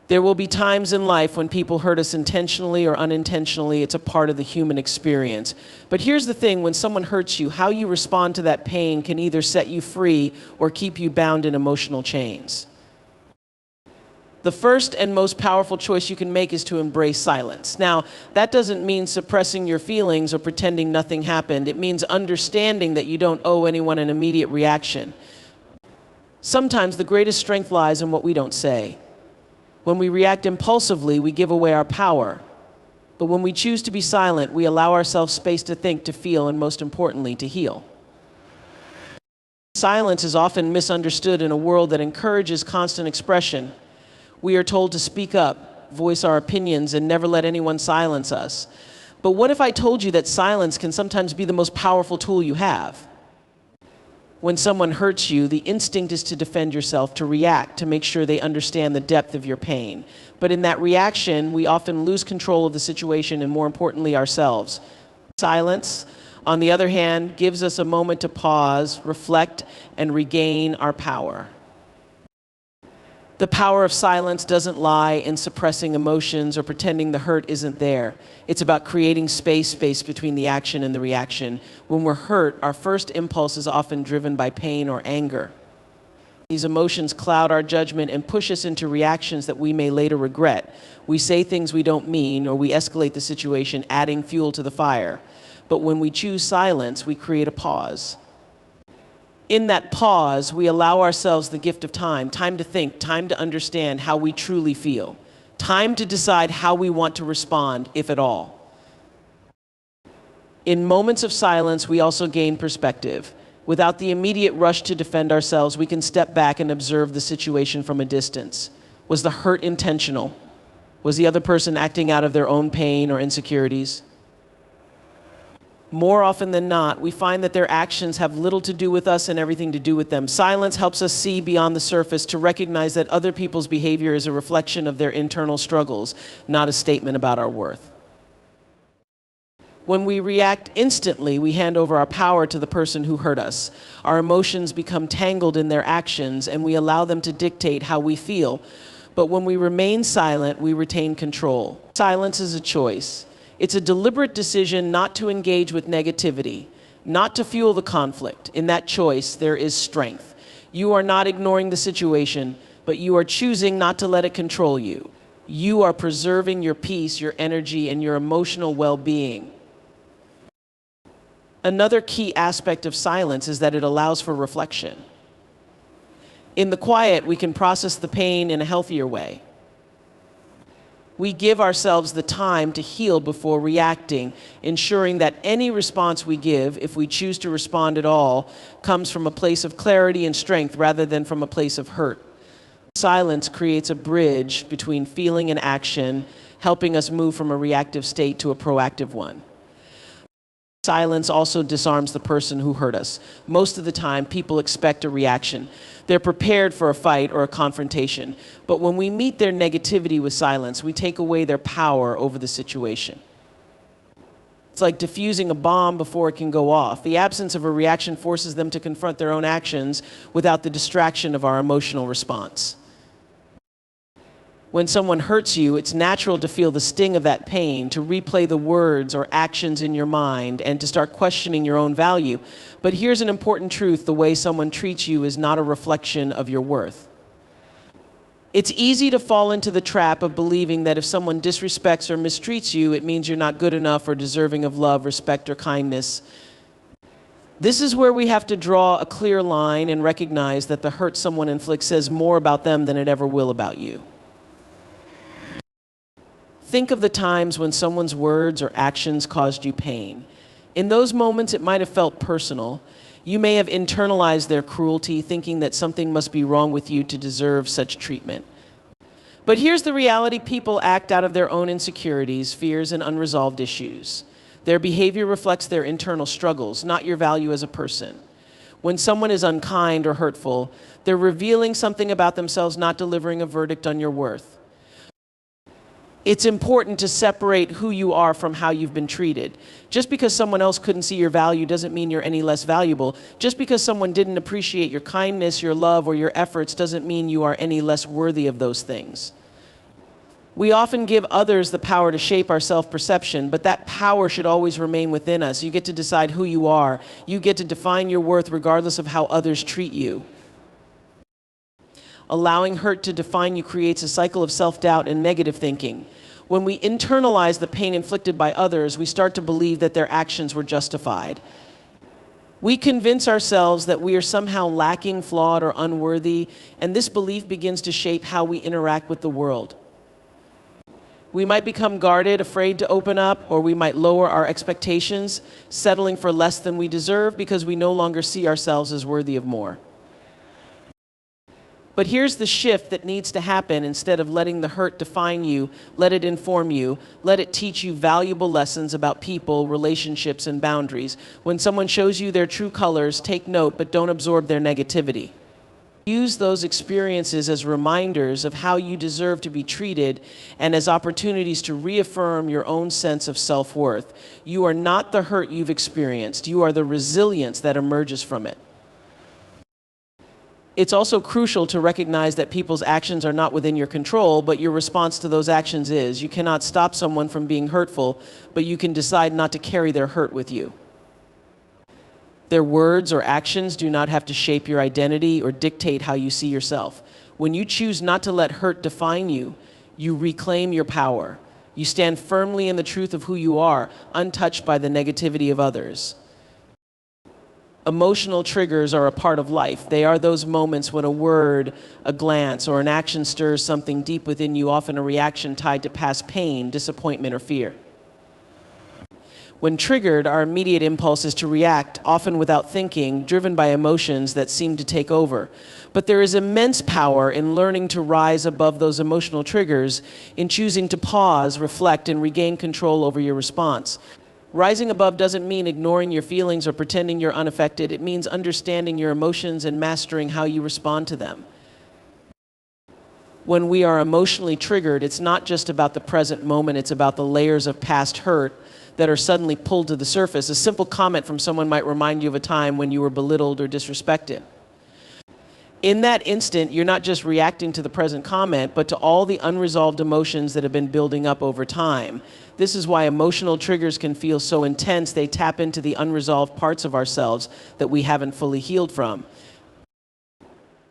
There will be times in life when people hurt us intentionally or unintentionally. It's a part of the human experience. But here's the thing, when someone hurts you, how you respond to that pain can either set you free or keep you bound in emotional chains. The first and most powerful choice you can make is to embrace silence. Now, that doesn't mean suppressing your feelings or pretending nothing happened. It means understanding that you don't owe anyone an immediate reaction. Sometimes the greatest strength lies in what we don't say. When we react impulsively, we give away our power. But when we choose to be silent, we allow ourselves space to think, to feel, and most importantly, to heal. Silence is often misunderstood in a world that encourages constant expression. We are told to speak up, voice our opinions, and never let anyone silence us. But what if I told you that silence can sometimes be the most powerful tool you have? When someone hurts you, the instinct is to defend yourself, to react, to make sure they understand the depth of your pain. But in that reaction, we often lose control of the situation and, more importantly, ourselves. Silence, on the other hand, gives us a moment to pause, reflect, and regain our power. The power of silence doesn't lie in suppressing emotions or pretending the hurt isn't there. It's about creating space between the action and the reaction. When we're hurt, our first impulse is often driven by pain or anger. These emotions cloud our judgment and push us into reactions that we may later regret. We say things we don't mean, or we escalate the situation, adding fuel to the fire. But when we choose silence, we create a pause. In that pause, we allow ourselves the gift of time to think, time to understand how we truly feel, time to decide how we want to respond, if at all. In moments of silence, we also gain perspective. Without the immediate rush to defend ourselves, we can step back and observe the situation from a distance. Was the hurt intentional? Was the other person acting out of their own pain or insecurities? More often than not, we find that their actions have little to do with us and everything to do with them. Silence helps us see beyond the surface, to recognize that other people's behavior is a reflection of their internal struggles, not a statement about our worth. When we react instantly, we hand over our power to the person who hurt us. Our emotions become tangled in their actions, and we allow them to dictate how we feel. But when we remain silent, we retain control. Silence is a choice. It's a deliberate decision not to engage with negativity, not to fuel the conflict. In that choice, there is strength. You are not ignoring the situation, but you are choosing not to let it control you. You are preserving your peace, your energy, and your emotional well-being. Another key aspect of silence is that it allows for reflection. In the quiet, we can process the pain in a healthier way. We give ourselves the time to heal before reacting, ensuring that any response we give, if we choose to respond at all, comes from a place of clarity and strength rather than from a place of hurt. Silence creates a bridge between feeling and action, helping us move from a reactive state to a proactive one. Silence also disarms the person who hurt us. Most of the time, people expect a reaction. They're prepared for a fight or a confrontation. But when we meet their negativity with silence, we take away their power over the situation. It's like diffusing a bomb before it can go off. The absence of a reaction forces them to confront their own actions without the distraction of our emotional response. When someone hurts you, it's natural to feel the sting of that pain, to replay the words or actions in your mind, and to start questioning your own value. But here's an important truth: the way someone treats you is not a reflection of your worth. It's easy to fall into the trap of believing that if someone disrespects or mistreats you, it means you're not good enough or deserving of love, respect, or kindness. This is where we have to draw a clear line and recognize that the hurt someone inflicts says more about them than it ever will about you. Think of the times when someone's words or actions caused you pain. In those moments, it might have felt personal. You may have internalized their cruelty, thinking that something must be wrong with you to deserve such treatment. But here's the reality: people act out of their own insecurities, fears, and unresolved issues. Their behavior reflects their internal struggles, not your value as a person. When someone is unkind or hurtful, they're revealing something about themselves, not delivering a verdict on your worth. It's important to separate who you are from how you've been treated. Just because someone else couldn't see your value doesn't mean you're any less valuable. Just because someone didn't appreciate your kindness, your love, or your efforts doesn't mean you are any less worthy of those things. We often give others the power to shape our self-perception, but that power should always remain within us. You get to decide who you are. You get to define your worth regardless of how others treat you. Allowing hurt to define you creates a cycle of self-doubt and negative thinking. When we internalize the pain inflicted by others, we start to believe that their actions were justified. We convince ourselves that we are somehow lacking, flawed, or unworthy, and this belief begins to shape how we interact with the world. We might become guarded, afraid to open up, or we might lower our expectations, settling for less than we deserve because we no longer see ourselves as worthy of more. But here's the shift that needs to happen. Instead of letting the hurt define you, let it inform you. Let it teach you valuable lessons about people, relationships, and boundaries. When someone shows you their true colors, take note, but don't absorb their negativity. Use those experiences as reminders of how you deserve to be treated and as opportunities to reaffirm your own sense of self-worth. You are not the hurt you've experienced. You are the resilience that emerges from it. It's also crucial to recognize that people's actions are not within your control, but your response to those actions is. You cannot stop someone from being hurtful, but you can decide not to carry their hurt with you. Their words or actions do not have to shape your identity or dictate how you see yourself. When you choose not to let hurt define you, you reclaim your power. You stand firmly in the truth of who you are, untouched by the negativity of others. Emotional triggers are a part of life. They are those moments when a word, a glance, or an action stirs something deep within you, often a reaction tied to past pain, disappointment, or fear. When triggered, our immediate impulse is to react, often without thinking, driven by emotions that seem to take over. But there is immense power in learning to rise above those emotional triggers, in choosing to pause, reflect, and regain control over your response. Rising above doesn't mean ignoring your feelings or pretending you're unaffected. It means understanding your emotions and mastering how you respond to them. When we are emotionally triggered, it's not just about the present moment, it's about the layers of past hurt that are suddenly pulled to the surface. A simple comment from someone might remind you of a time when you were belittled or disrespected. In that instant, you're not just reacting to the present comment, but to all the unresolved emotions that have been building up over time. This is why emotional triggers can feel so intense. They tap into the unresolved parts of ourselves that we haven't fully healed from.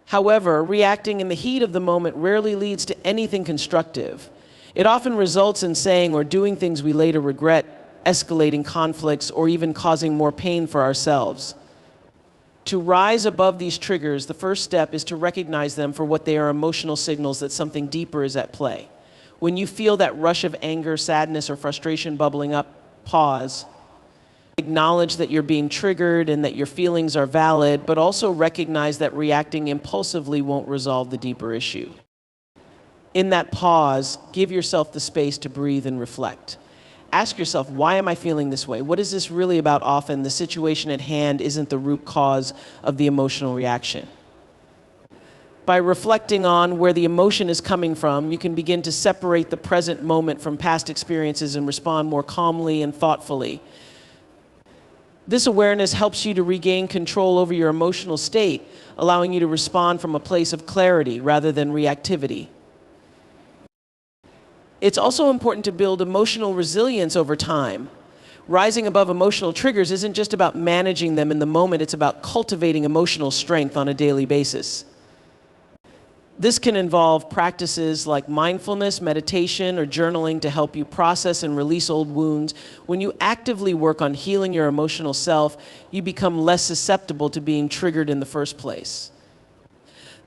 However, reacting in the heat of the moment rarely leads to anything constructive. It often results in saying or doing things we later regret, escalating conflicts, or even causing more pain for ourselves. To rise above these triggers, the first step is to recognize them for what they are: emotional signals that something deeper is at play. When you feel that rush of anger, sadness, or frustration bubbling up, pause. Acknowledge that you're being triggered and that your feelings are valid, but also recognize that reacting impulsively won't resolve the deeper issue. In that pause, give yourself the space to breathe and reflect. Ask yourself, why am I feeling this way? What is this really about? Often the situation at hand isn't the root cause of the emotional reaction. By reflecting on where the emotion is coming from, you can begin to separate the present moment from past experiences and respond more calmly and thoughtfully. This awareness helps you to regain control over your emotional state, allowing you to respond from a place of clarity rather than reactivity. It's also important to build emotional resilience over time. Rising above emotional triggers isn't just about managing them in the moment, it's about cultivating emotional strength on a daily basis. This can involve practices like mindfulness, meditation, or journaling to help you process and release old wounds. When you actively work on healing your emotional self, you become less susceptible to being triggered in the first place.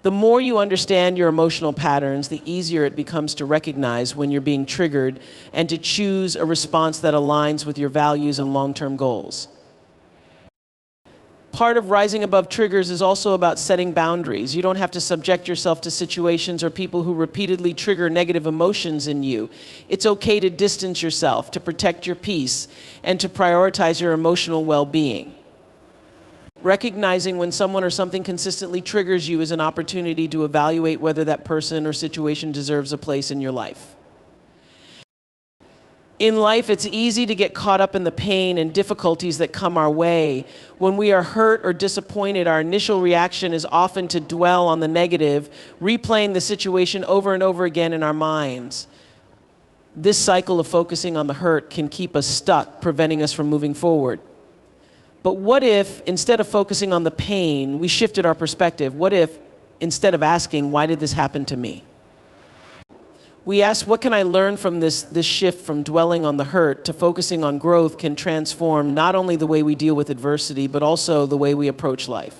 The more you understand your emotional patterns, the easier it becomes to recognize when you're being triggered and to choose a response that aligns with your values and long-term goals. Part of rising above triggers is also about setting boundaries. You don't have to subject yourself to situations or people who repeatedly trigger negative emotions in you. It's okay to distance yourself, to protect your peace, and to prioritize your emotional well-being. Recognizing when someone or something consistently triggers you is an opportunity to evaluate whether that person or situation deserves a place in your life. In life, it's easy to get caught up in the pain and difficulties that come our way. When we are hurt or disappointed, our initial reaction is often to dwell on the negative, replaying the situation over and over again in our minds. This cycle of focusing on the hurt can keep us stuck, preventing us from moving forward. But what if, instead of focusing on the pain, we shifted our perspective? What if, instead of asking, why did this happen to me? We ask, what can I learn from this shift from dwelling on the hurt to focusing on growth can transform not only the way we deal with adversity, but also the way we approach life.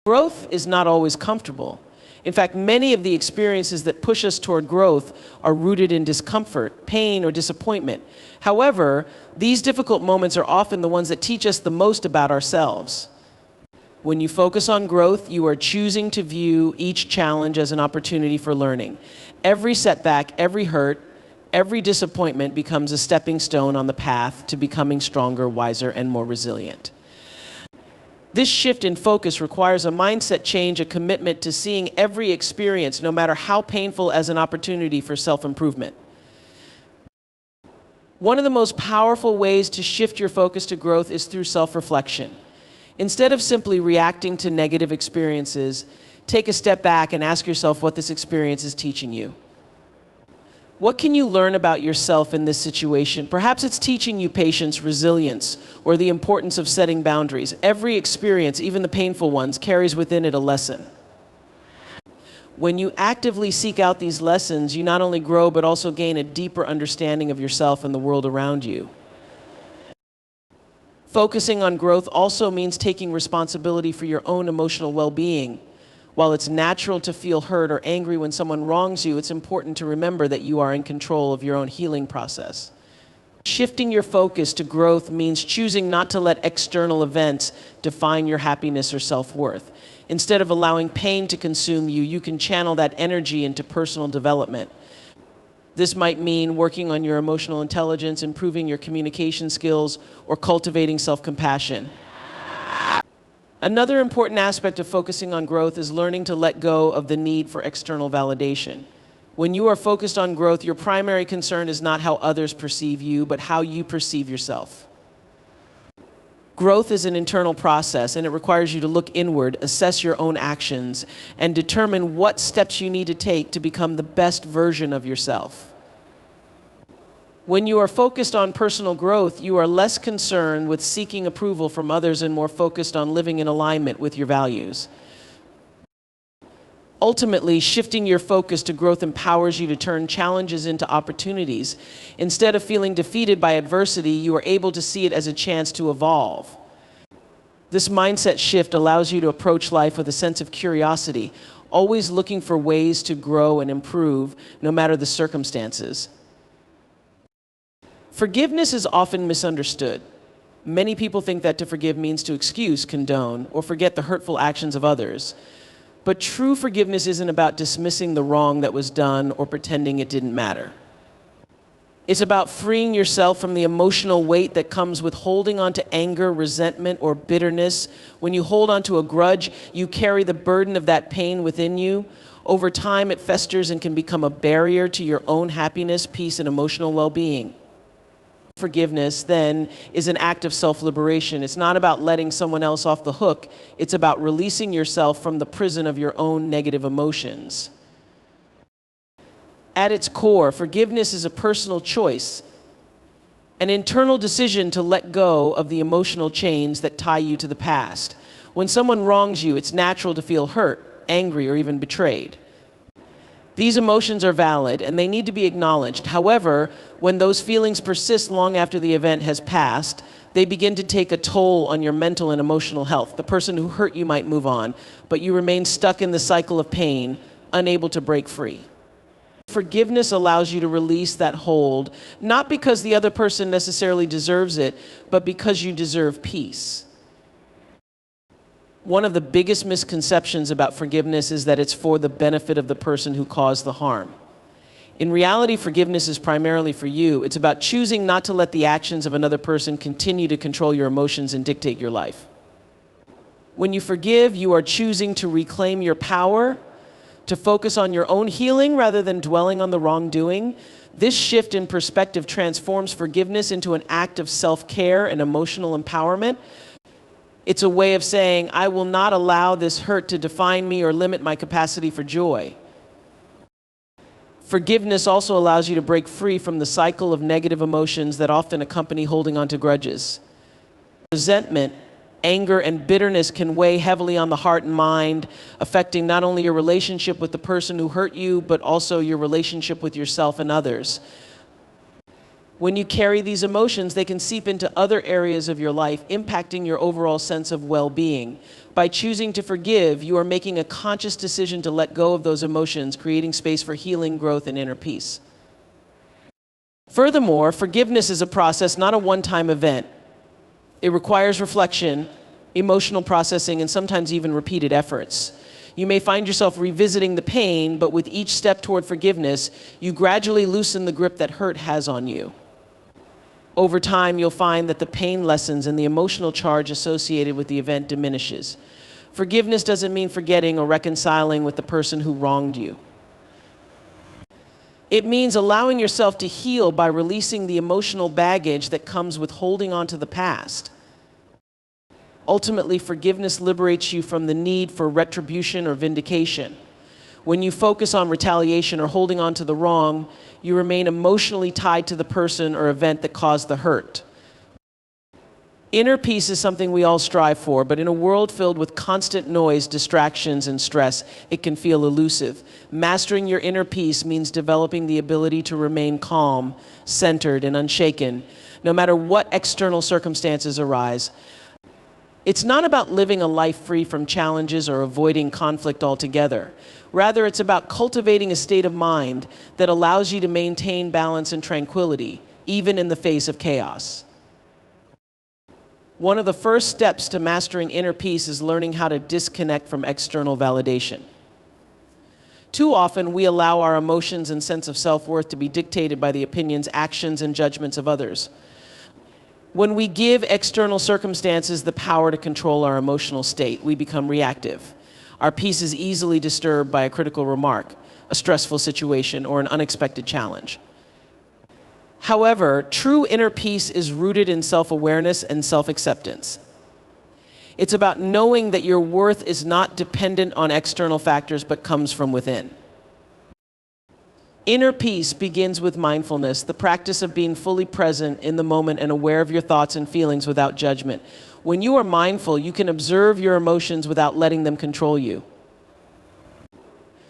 Growth is not always comfortable. In fact, many of the experiences that push us toward growth are rooted in discomfort, pain, or disappointment. However, these difficult moments are often the ones that teach us the most about ourselves. When you focus on growth, you are choosing to view each challenge as an opportunity for learning. Every setback, every hurt, every disappointment becomes a stepping stone on the path to becoming stronger, wiser, and more resilient. This shift in focus requires a mindset change, a commitment to seeing every experience, no matter how painful, as an opportunity for self-improvement. One of the most powerful ways to shift your focus to growth is through self-reflection. Instead of simply reacting to negative experiences, take a step back and ask yourself what this experience is teaching you. What can you learn about yourself in this situation? Perhaps it's teaching you patience, resilience, or the importance of setting boundaries. Every experience, even the painful ones, carries within it a lesson. When you actively seek out these lessons, you not only grow, but also gain a deeper understanding of yourself and the world around you. Focusing on growth also means taking responsibility for your own emotional well-being. While it's natural to feel hurt or angry when someone wrongs you, it's important to remember that you are in control of your own healing process. Shifting your focus to growth means choosing not to let external events define your happiness or self-worth. Instead of allowing pain to consume you, you can channel that energy into personal development. This might mean working on your emotional intelligence, improving your communication skills, or cultivating self-compassion. Another important aspect of focusing on growth is learning to let go of the need for external validation. When you are focused on growth, your primary concern is not how others perceive you, but how you perceive yourself. Growth is an internal process, and it requires you to look inward, assess your own actions, and determine what steps you need to take to become the best version of yourself. When you are focused on personal growth, you are less concerned with seeking approval from others and more focused on living in alignment with your values. Ultimately, shifting your focus to growth empowers you to turn challenges into opportunities. Instead of feeling defeated by adversity, you are able to see it as a chance to evolve. This mindset shift allows you to approach life with a sense of curiosity, always looking for ways to grow and improve, no matter the circumstances. Forgiveness is often misunderstood. Many people think that to forgive means to excuse, condone, or forget the hurtful actions of others. But true forgiveness isn't about dismissing the wrong that was done or pretending it didn't matter. It's about freeing yourself from the emotional weight that comes with holding on to anger, resentment, or bitterness. When you hold on to a grudge, you carry the burden of that pain within you. Over time, it festers and can become a barrier to your own happiness, peace, and emotional well-being. Forgiveness, then, is an act of self-liberation. It's not about letting someone else off the hook. It's about releasing yourself from the prison of your own negative emotions. At its core, forgiveness is a personal choice, an internal decision to let go of the emotional chains that tie you to the past. When someone wrongs you, it's natural to feel hurt, angry, or even betrayed. These emotions are valid and they need to be acknowledged. However, when those feelings persist long after the event has passed, they begin to take a toll on your mental and emotional health. The person who hurt you might move on, but you remain stuck in the cycle of pain, unable to break free. Forgiveness allows you to release that hold, not because the other person necessarily deserves it, but because you deserve peace. One of the biggest misconceptions about forgiveness is that it's for the benefit of the person who caused the harm. In reality, forgiveness is primarily for you. It's about choosing not to let the actions of another person continue to control your emotions and dictate your life. When you forgive, you are choosing to reclaim your power, to focus on your own healing rather than dwelling on the wrongdoing. This shift in perspective transforms forgiveness into an act of self-care and emotional empowerment. It's a way of saying, I will not allow this hurt to define me or limit my capacity for joy. Forgiveness also allows you to break free from the cycle of negative emotions that often accompany holding on to grudges. Resentment, anger, and bitterness can weigh heavily on the heart and mind, affecting not only your relationship with the person who hurt you, but also your relationship with yourself and others. When you carry these emotions, they can seep into other areas of your life, impacting your overall sense of well-being. By choosing to forgive, you are making a conscious decision to let go of those emotions, creating space for healing, growth, and inner peace. Furthermore, forgiveness is a process, not a one-time event. It requires reflection, emotional processing, and sometimes even repeated efforts. You may find yourself revisiting the pain, but with each step toward forgiveness, you gradually loosen the grip that hurt has on you. Over time, you'll find that the pain lessens and the emotional charge associated with the event diminishes. Forgiveness doesn't mean forgetting or reconciling with the person who wronged you. It means allowing yourself to heal by releasing the emotional baggage that comes with holding on to the past. Ultimately, forgiveness liberates you from the need for retribution or vindication. When you focus on retaliation or holding on to the wrong, you remain emotionally tied to the person or event that caused the hurt. Inner peace is something we all strive for, but in a world filled with constant noise, distractions, and stress, it can feel elusive. Mastering your inner peace means developing the ability to remain calm, centered, and unshaken, no matter what external circumstances arise. It's not about living a life free from challenges or avoiding conflict altogether. Rather, it's about cultivating a state of mind that allows you to maintain balance and tranquility, even in the face of chaos. One of the first steps to mastering inner peace is learning how to disconnect from external validation. Too often, we allow our emotions and sense of self-worth to be dictated by the opinions, actions, and judgments of others. When we give external circumstances the power to control our emotional state, we become reactive. Our peace is easily disturbed by a critical remark, a stressful situation, or an unexpected challenge. However, true inner peace is rooted in self-awareness and self-acceptance. It's about knowing that your worth is not dependent on external factors, but comes from within. Inner peace begins with mindfulness, the practice of being fully present in the moment and aware of your thoughts and feelings without judgment. When you are mindful, you can observe your emotions without letting them control you.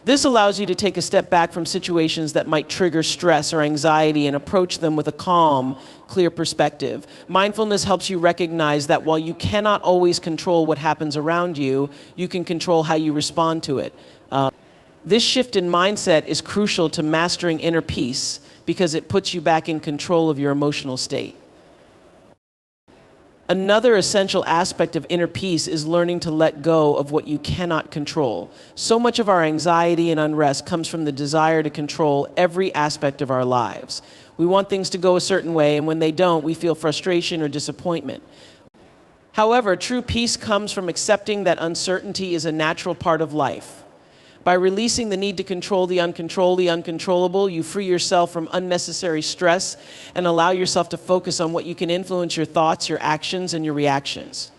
This allows you to take a step back from situations that might trigger stress or anxiety and approach them with a calm, clear perspective. Mindfulness helps you recognize that while you cannot always control what happens around you, you can control how you respond to it. This shift in mindset is crucial to mastering inner peace because it puts you back in control of your emotional state. Another essential aspect of inner peace is learning to let go of what you cannot control. So much of our anxiety and unrest comes from the desire to control every aspect of our lives. We want things to go a certain way, and when they don't, we feel frustration or disappointment. However, true peace comes from accepting that uncertainty is a natural part of life. By releasing the need to control the uncontrollable, you free yourself from unnecessary stress and allow yourself to focus on what you can influence: your thoughts, your actions, and your reactions.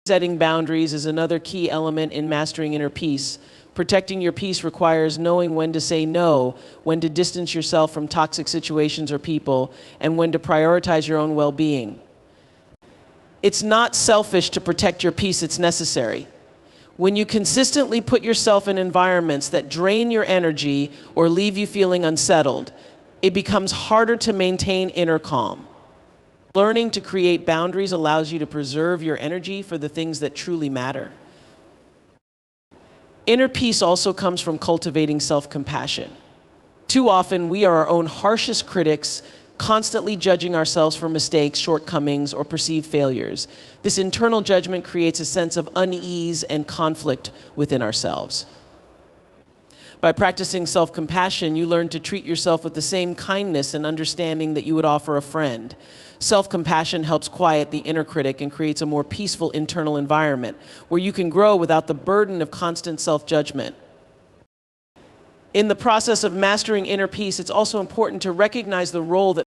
Setting boundaries is another key element in mastering inner peace. Protecting your peace requires knowing when to say no, when to distance yourself from toxic situations or people, and when to prioritize your own well-being. It's not selfish to protect your peace, it's necessary. When you consistently put yourself in environments that drain your energy or leave you feeling unsettled, it becomes harder to maintain inner calm. Learning to create boundaries allows you to preserve your energy for the things that truly matter. Inner peace also comes from cultivating self-compassion. Too often, we are our own harshest critics, constantly judging ourselves for mistakes, shortcomings, or perceived failures. This internal judgment creates a sense of unease and conflict within ourselves. By practicing self-compassion, you learn to treat yourself with the same kindness and understanding that you would offer a friend. Self-compassion helps quiet the inner critic and creates a more peaceful internal environment where you can grow without the burden of constant self-judgment. In the process of mastering inner peace, it's also important to recognize the role that